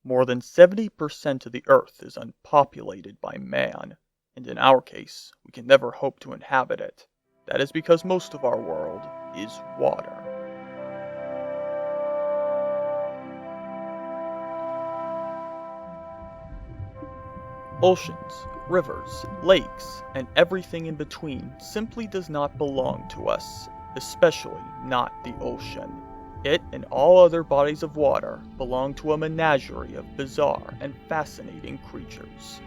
More than 70% of the Earth is unpopulated by man, and in our case, we can never hope to inhabit it. That is because most of our world is water. Oceans, rivers, lakes, and everything in between simply does not belong to us, especially not the ocean. It and all other bodies of water belong to a menagerie of bizarre and fascinating creatures.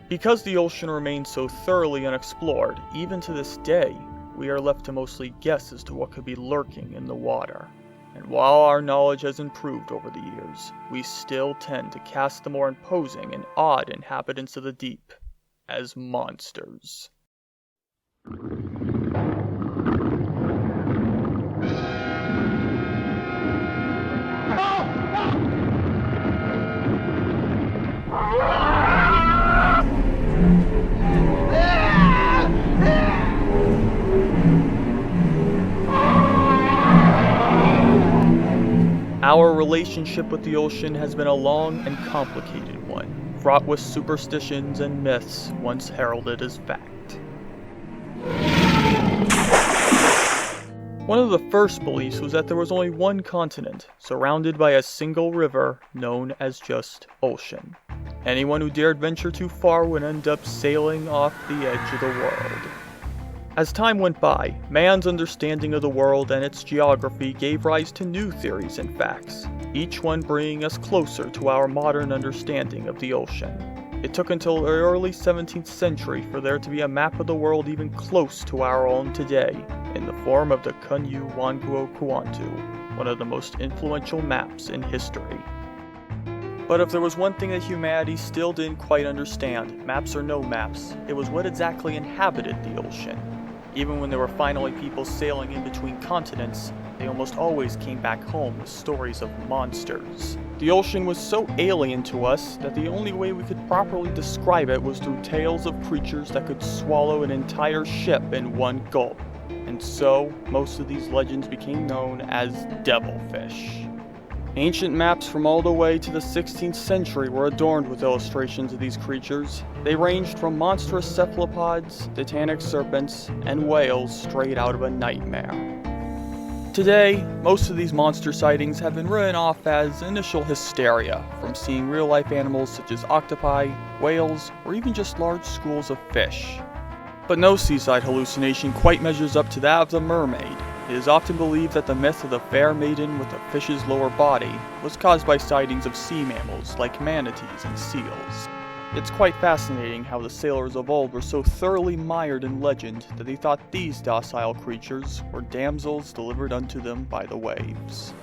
Because the ocean remains so thoroughly unexplored, even to this day, we are left to mostly guess as to what could be lurking in the water. And while our knowledge has improved over the years, we still tend to cast the more imposing and odd inhabitants of the deep as monsters. Our relationship with the ocean has been a long and complicated one, fraught with superstitions and myths once heralded as fact. One of the first beliefs was that there was only one continent, surrounded by a single river known as just ocean. Anyone who dared venture too far would end up sailing off the edge of the world. As time went by, man's understanding of the world and its geography gave rise to new theories and facts, each one bringing us closer to our modern understanding of the ocean. It took until the early 17th century for there to be a map of the world even close to our own today, in the form of the Kunyu Wanguo Kuantu, one of the most influential maps in history. But if there was one thing that humanity still didn't quite understand, maps or no maps, it was what exactly inhabited the ocean. Even when there were finally people sailing in between continents, they almost always came back home with stories of monsters. The ocean was so alien to us that the only way we could properly describe it was through tales of creatures that could swallow an entire ship in one gulp. And so, most of these legends became known as devilfish. Ancient maps from all the way to the 16th century were adorned with illustrations of these creatures. They ranged from monstrous cephalopods, titanic serpents, and whales straight out of a nightmare. Today, most of these monster sightings have been written off as initial hysteria from seeing real-life animals such as octopi, whales, or even just large schools of fish. But no seaside hallucination quite measures up to that of the mermaid. It is often believed that the myth of the fair maiden with a fish's lower body was caused by sightings of sea mammals like manatees and seals. It's quite fascinating how the sailors of old were so thoroughly mired in legend that they thought these docile creatures were damsels delivered unto them by the waves.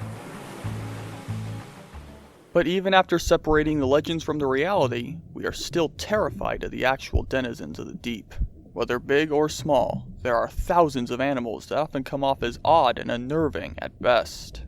But even after separating the legends from the reality, we are still terrified of the actual denizens of the deep. Whether big or small, there are thousands of animals that often come off as odd and unnerving at best.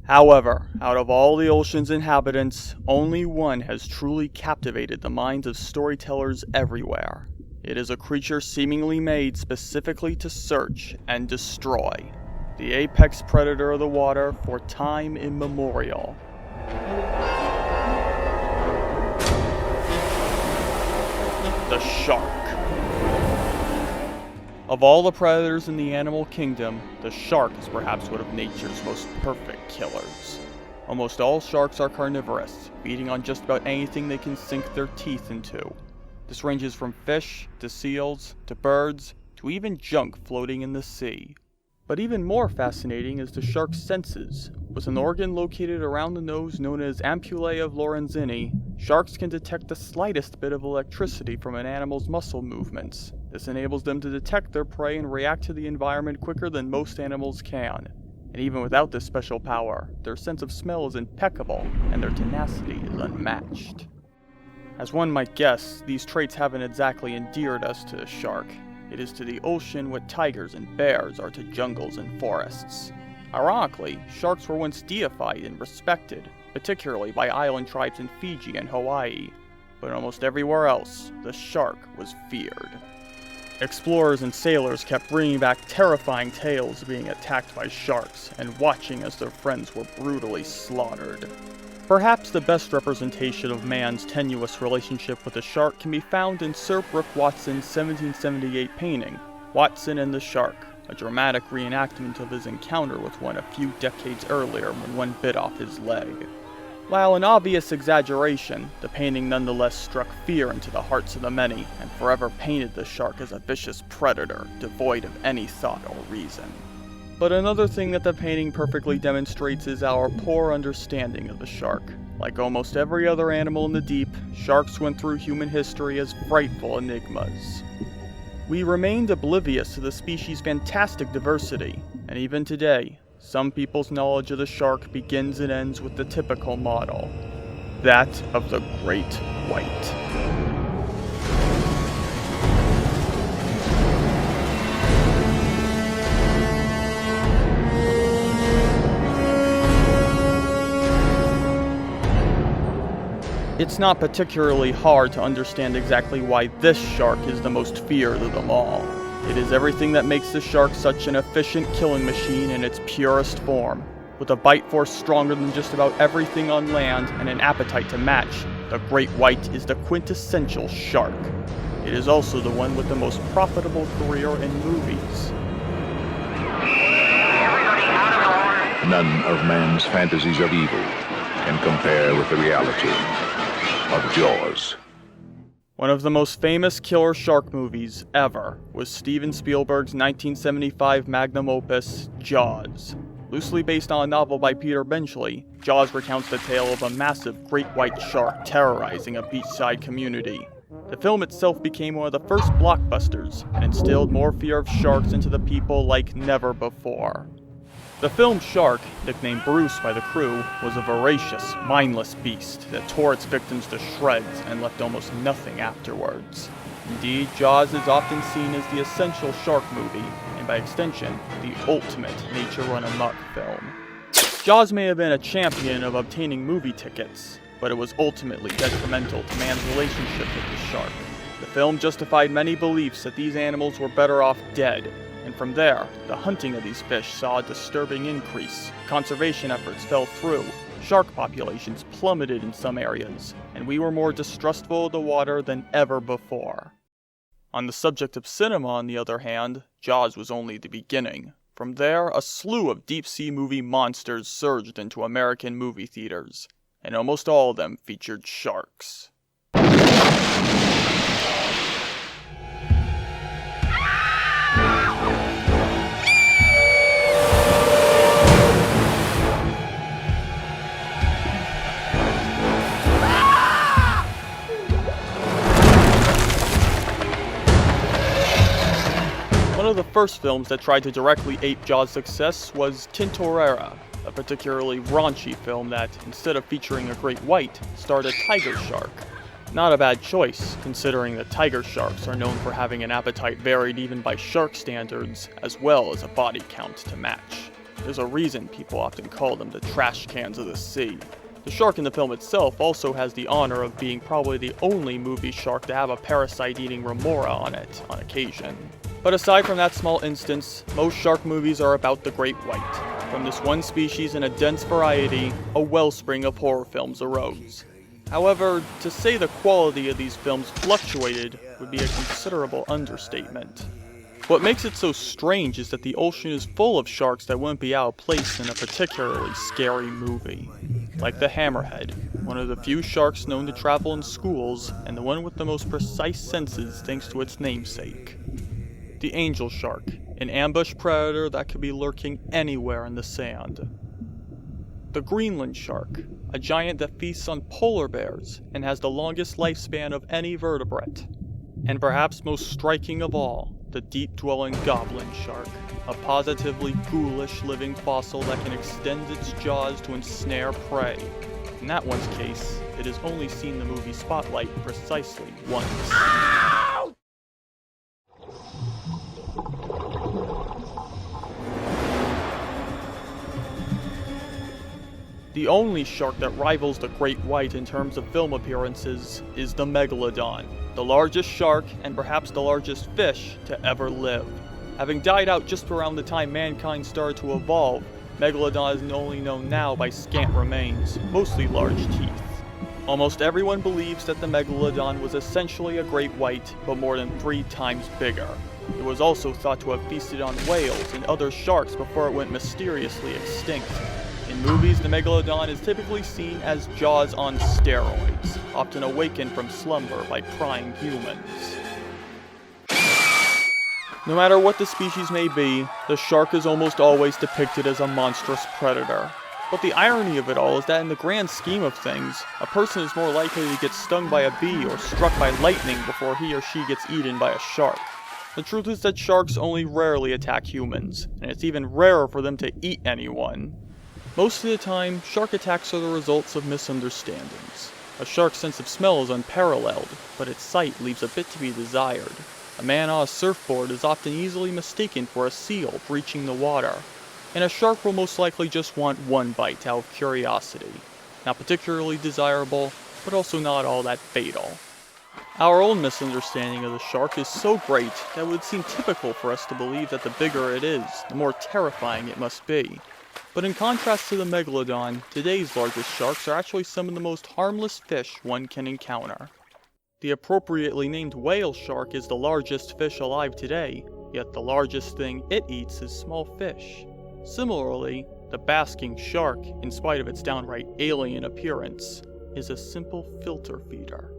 However, out of all the ocean's inhabitants, only one has truly captivated the minds of storytellers everywhere. It is a creature seemingly made specifically to search and destroy, the apex predator of the water for time immemorial. The shark. Of all the predators in the animal kingdom, the shark is perhaps one of nature's most perfect killers. Almost all sharks are carnivorous, feeding on just about anything they can sink their teeth into. This ranges from fish, to seals, to birds, to even junk floating in the sea. But even more fascinating is the shark's senses. With an organ located around the nose known as ampullae of Lorenzini, sharks can detect the slightest bit of electricity from an animal's muscle movements. This enables them to detect their prey and react to the environment quicker than most animals can. And even without this special power, their sense of smell is impeccable, and their tenacity is unmatched. As one might guess, these traits haven't exactly endeared us to the shark. It is to the ocean what tigers and bears are to jungles and forests. Ironically, sharks were once deified and respected, particularly by island tribes in Fiji and Hawaii. But almost everywhere else, the shark was feared. Explorers and sailors kept bringing back terrifying tales of being attacked by sharks and watching as their friends were brutally slaughtered. Perhaps the best representation of man's tenuous relationship with the shark can be found in Sir Brooke Watson's 1778 painting, Watson and the Shark, a dramatic reenactment of his encounter with one a few decades earlier when one bit off his leg. While an obvious exaggeration, the painting nonetheless struck fear into the hearts of the many and forever painted the shark as a vicious predator, devoid of any thought or reason. But another thing that the painting perfectly demonstrates is our poor understanding of the shark. Like almost every other animal in the deep, sharks went through human history as frightful enigmas. We remained oblivious to the species' fantastic diversity, and even today, some people's knowledge of the shark begins and ends with the typical model, that of the great white. It's not particularly hard to understand exactly why this shark is the most feared of them all. It is everything that makes the shark such an efficient killing machine in its purest form. With a bite force stronger than just about everything on land and an appetite to match, the great white is the quintessential shark. It is also the one with the most profitable career in movies. None of man's fantasies of evil can compare with the reality of Jaws. One of the most famous killer shark movies ever was Steven Spielberg's 1975 magnum opus, Jaws. Loosely based on a novel by Peter Benchley, Jaws recounts the tale of a massive great white shark terrorizing a beachside community. The film itself became one of the first blockbusters and instilled more fear of sharks into the people like never before. The film's shark, nicknamed Bruce by the crew, was a voracious, mindless beast that tore its victims to shreds and left almost nothing afterwards. Indeed, Jaws is often seen as the essential shark movie, and by extension, the ultimate nature run amok film. Jaws may have been a champion of obtaining movie tickets, but it was ultimately detrimental to man's relationship with the shark. The film justified many beliefs that these animals were better off dead, and from there, the hunting of these fish saw a disturbing increase. Conservation efforts fell through, shark populations plummeted in some areas, and we were more distrustful of the water than ever before. On the subject of cinema, on the other hand, Jaws was only the beginning. From there, a slew of deep-sea movie monsters surged into American movie theaters, and almost all of them featured sharks. One of the first films that tried to directly ape Jaws' success was Tintorera, a particularly raunchy film that, instead of featuring a great white, starred a tiger shark. Not a bad choice, considering that tiger sharks are known for having an appetite varied even by shark standards, as well as a body count to match. There's a reason people often call them the trash cans of the sea. The shark in the film itself also has the honor of being probably the only movie shark to have a parasite-eating remora on it on occasion. But aside from that small instance, most shark movies are about the great white. From this one species and a dense variety, a wellspring of horror films arose. However, to say the quality of these films fluctuated would be a considerable understatement. What makes it so strange is that the ocean is full of sharks that wouldn't be out of place in a particularly scary movie. Like the hammerhead, one of the few sharks known to travel in schools, and the one with the most precise senses thanks to its namesake. The angel shark, an ambush predator that could be lurking anywhere in the sand. The Greenland shark, a giant that feasts on polar bears and has the longest lifespan of any vertebrate. And perhaps most striking of all, the deep-dwelling goblin shark, a positively ghoulish living fossil that can extend its jaws to ensnare prey. In that one's case, it has only seen the movie Spotlight precisely once. The only shark that rivals the great white in terms of film appearances is the megalodon, the largest shark and perhaps the largest fish to ever live. Having died out just around the time mankind started to evolve, megalodon is only known now by scant remains, mostly large teeth. Almost everyone believes that the megalodon was essentially a great white, but more than 3 times bigger. It was also thought to have feasted on whales and other sharks before it went mysteriously extinct. In movies, the megalodon is typically seen as Jaws on steroids, often awakened from slumber by prying humans. No matter what the species may be, the shark is almost always depicted as a monstrous predator. But the irony of it all is that in the grand scheme of things, a person is more likely to get stung by a bee or struck by lightning before he or she gets eaten by a shark. The truth is that sharks only rarely attack humans, and it's even rarer for them to eat anyone. Most of the time, shark attacks are the results of misunderstandings. A shark's sense of smell is unparalleled, but its sight leaves a bit to be desired. A man on a surfboard is often easily mistaken for a seal breaching the water, and a shark will most likely just want one bite out of curiosity. Not particularly desirable, but also not all that fatal. Our own misunderstanding of the shark is so great that it would seem typical for us to believe that the bigger it is, the more terrifying it must be. But in contrast to the megalodon, today's largest sharks are actually some of the most harmless fish one can encounter. The appropriately named whale shark is the largest fish alive today, yet the largest thing it eats is small fish. Similarly, the basking shark, in spite of its downright alien appearance, is a simple filter feeder.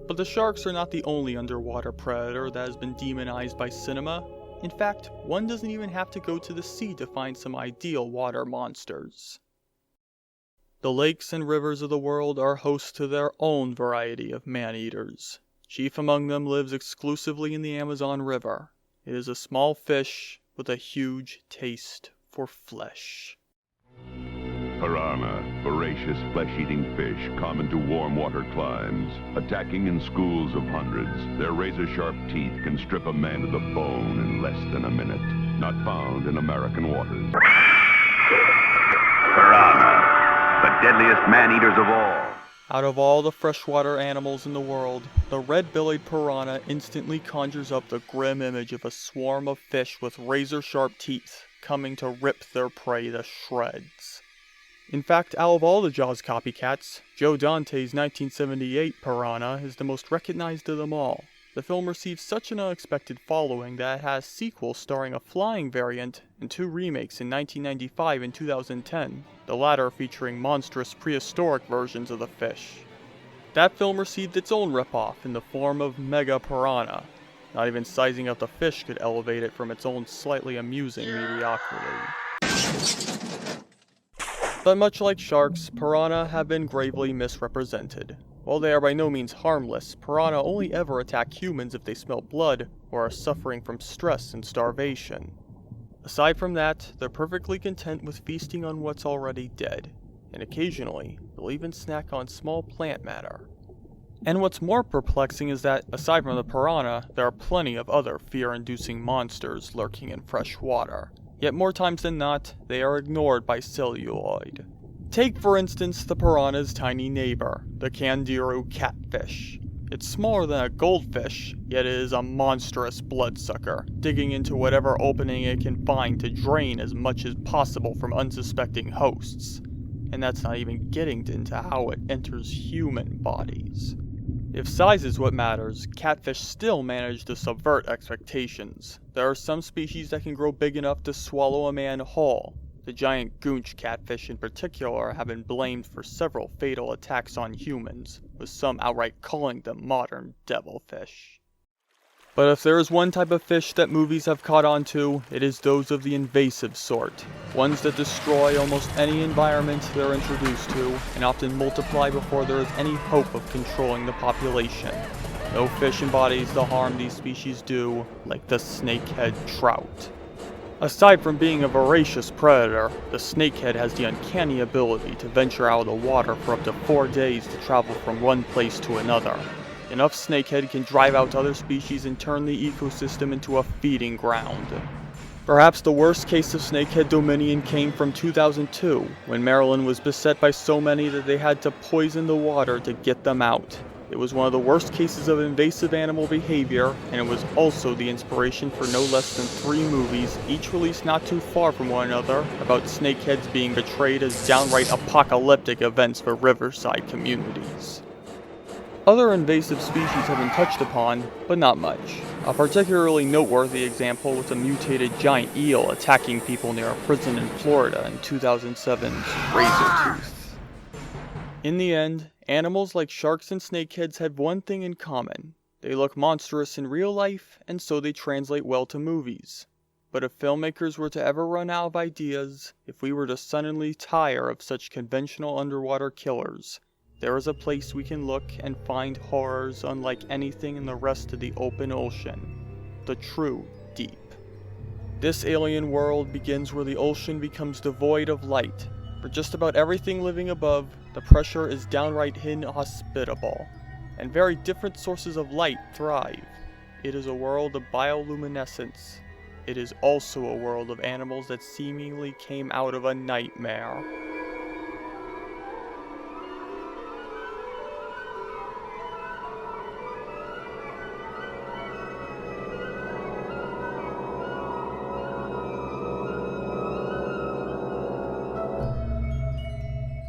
But the sharks are not the only underwater predator that has been demonized by cinema. In fact, one doesn't even have to go to the sea to find some ideal water monsters. The lakes and rivers of the world are host to their own variety of man-eaters. Chief among them lives exclusively in the Amazon River. It is a small fish with a huge taste for flesh. Piranha, voracious flesh-eating fish common to warm water climes. Attacking in schools of hundreds, their razor-sharp teeth can strip a man to the bone in less than a minute. Not found in American waters. Piranha, the deadliest man-eaters of all. Out of all the freshwater animals in the world, the red-bellied piranha instantly conjures up the grim image of a swarm of fish with razor-sharp teeth coming to rip their prey to shreds. In fact, out of all the Jaws copycats, Joe Dante's 1978 Piranha is the most recognized of them all. The film received such an unexpected following that it has sequels starring a flying variant and 2 remakes in 1995 and 2010, the latter featuring monstrous prehistoric versions of the fish. That film received its own ripoff in the form of Mega Piranha. Not even sizing up the fish could elevate it from its own slightly amusing mediocrity. But much like sharks, piranha have been gravely misrepresented. While they are by no means harmless, piranha only ever attack humans if they smell blood or are suffering from stress and starvation. Aside from that, they're perfectly content with feasting on what's already dead, and occasionally, they'll even snack on small plant matter. And what's more perplexing is that, aside from the piranha, there are plenty of other fear-inducing monsters lurking in fresh water. Yet more times than not, they are ignored by celluloid. Take, for instance, the piranha's tiny neighbor, the Candiru catfish. It's smaller than a goldfish, yet it is a monstrous bloodsucker, digging into whatever opening it can find to drain as much as possible from unsuspecting hosts. And that's not even getting into how it enters human bodies. If size is what matters, catfish still manage to subvert expectations. There are some species that can grow big enough to swallow a man whole. The giant goonch catfish in particular have been blamed for several fatal attacks on humans, with some outright calling them modern devilfish. But if there is one type of fish that movies have caught on to, it is those of the invasive sort. Ones that destroy almost any environment they're introduced to, and often multiply before there is any hope of controlling the population. No fish embodies the harm these species do, like the snakehead trout. Aside from being a voracious predator, the snakehead has the uncanny ability to venture out of the water for up to 4 days to travel from one place to another. Enough snakehead can drive out other species and turn the ecosystem into a feeding ground. Perhaps the worst case of snakehead dominion came from 2002, when Maryland was beset by so many that they had to poison the water to get them out. It was one of the worst cases of invasive animal behavior, and it was also the inspiration for no less than 3 movies, each released not too far from one another, about snakeheads being portrayed as downright apocalyptic events for riverside communities. Other invasive species have been touched upon, but not much. A particularly noteworthy example was a mutated giant eel attacking people near a prison in Florida in 2007's Razortooth. In the end, animals like sharks and snakeheads have one thing in common. They look monstrous in real life, and so they translate well to movies. But if filmmakers were to ever run out of ideas, if we were to suddenly tire of such conventional underwater killers, there is a place we can look and find horrors unlike anything in the rest of the open ocean. The true deep. This alien world begins where the ocean becomes devoid of light. For just about everything living above, the pressure is downright inhospitable, and very different sources of light thrive. It is a world of bioluminescence. It is also a world of animals that seemingly came out of a nightmare.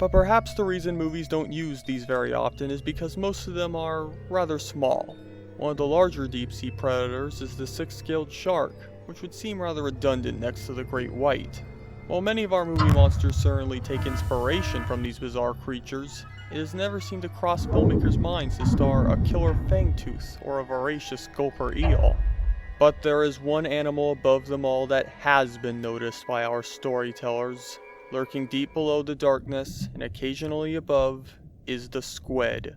But perhaps the reason movies don't use these very often is because most of them are rather small. One of the larger deep-sea predators is the 6-scaled shark, which would seem rather redundant next to the great white. While many of our movie monsters certainly take inspiration from these bizarre creatures, it has never seemed to cross filmmakers' minds to star a killer fangtooth or a voracious gulper eel. But there is one animal above them all that has been noticed by our storytellers. Lurking deep below the darkness, and occasionally above, is the squid.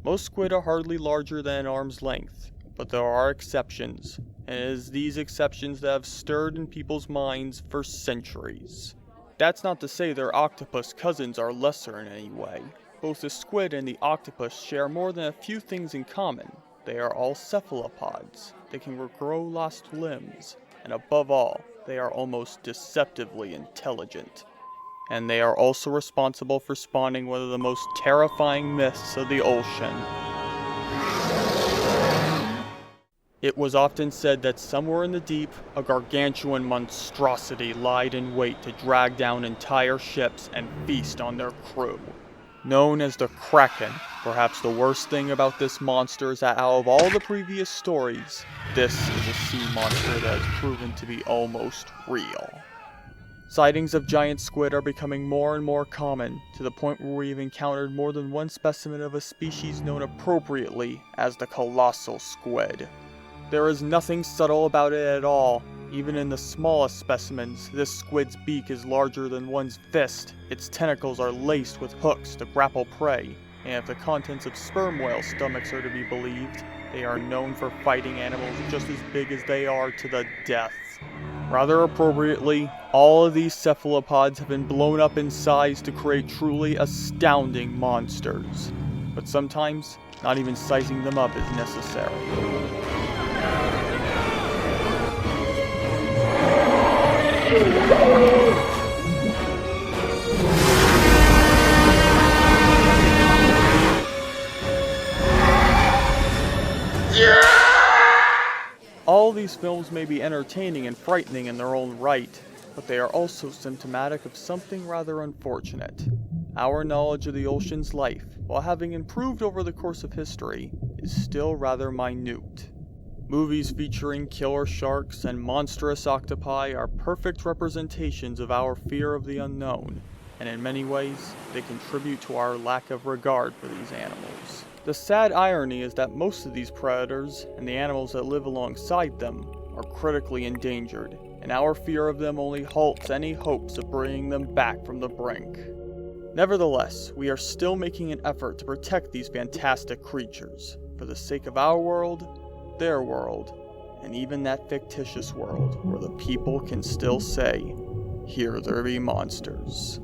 Most squid are hardly larger than an arm's length, but there are exceptions, and it is these exceptions that have stirred in people's minds for centuries. That's not to say their octopus cousins are lesser in any way. Both the squid and the octopus share more than a few things in common. They are all cephalopods. They can regrow lost limbs, and above all, they are almost deceptively intelligent. And they are also responsible for spawning one of the most terrifying myths of the ocean. It was often said that somewhere in the deep, a gargantuan monstrosity lied in wait to drag down entire ships and feast on their crew. Known as the Kraken, perhaps the worst thing about this monster is that out of all the previous stories, this is a sea monster that has proven to be almost real. Sightings of giant squid are becoming more and more common, to the point where we've encountered more than one specimen of a species known appropriately as the colossal squid. There is nothing subtle about it at all. Even in the smallest specimens, this squid's beak is larger than one's fist, its tentacles are laced with hooks to grapple prey, and if the contents of sperm whale stomachs are to be believed, they are known for fighting animals just as big as they are to the death. Rather appropriately, all of these cephalopods have been blown up in size to create truly astounding monsters. But sometimes, not even sizing them up is necessary. All these films may be entertaining and frightening in their own right, but they are also symptomatic of something rather unfortunate. Our knowledge of the ocean's life, while having improved over the course of history, is still rather minute. Movies featuring killer sharks and monstrous octopi are perfect representations of our fear of the unknown, and in many ways, they contribute to our lack of regard for these animals. The sad irony is that most of these predators, and the animals that live alongside them, are critically endangered, and our fear of them only halts any hopes of bringing them back from the brink. Nevertheless, we are still making an effort to protect these fantastic creatures. for the sake of our world, their world, and even that fictitious world where the people can still say, "Here there be monsters."